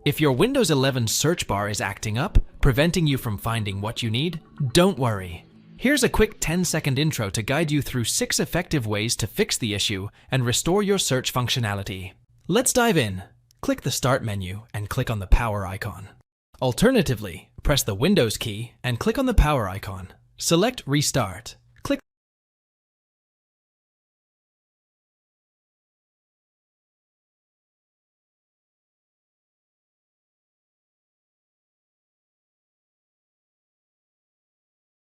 If your Windows 11 search bar is acting up, preventing you from finding what you need, don't worry. Here's a quick 10-second intro to guide you through 6 effective ways to fix the issue and restore your search functionality. Let's dive in. Click the Start menu and click on the power icon. Alternatively, press the Windows key and click on the power icon. Select Restart. Click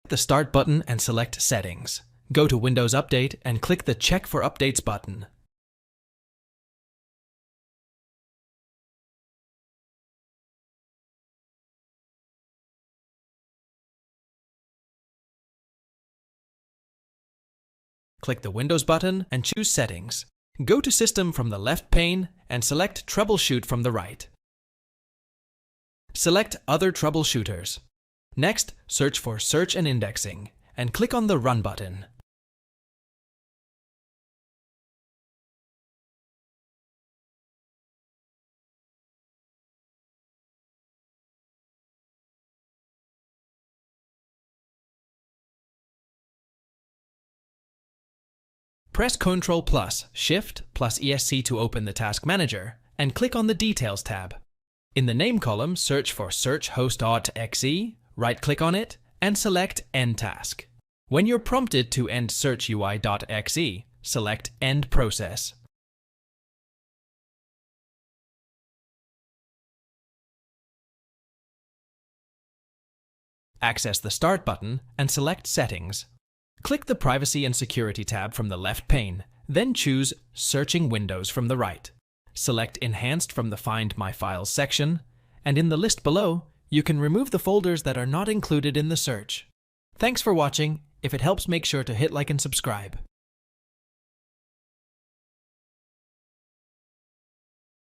the Start button and select Settings. Go to Windows Update and click the Check for Updates button. Click the Windows button and choose Settings. Go to System from the left pane and select Troubleshoot from the right. Select Other Troubleshooters. Next, search for Search and Indexing and click on the Run button. Press Ctrl+, Shift plus ESC to open the Task Manager and click on the Details tab. In the Name column, search for Search Host.exe, right-click on it, and select End Task. When you're prompted to end Search UI.exe, select End Process. Access the Start button and select Settings. Click the Privacy and Security tab from the left pane, then choose Searching Windows from the right. Select Enhanced from the Find My Files section, and in the list below, you can remove the folders that are not included in the search. Thanks for watching. If it helps, make sure to hit like and subscribe.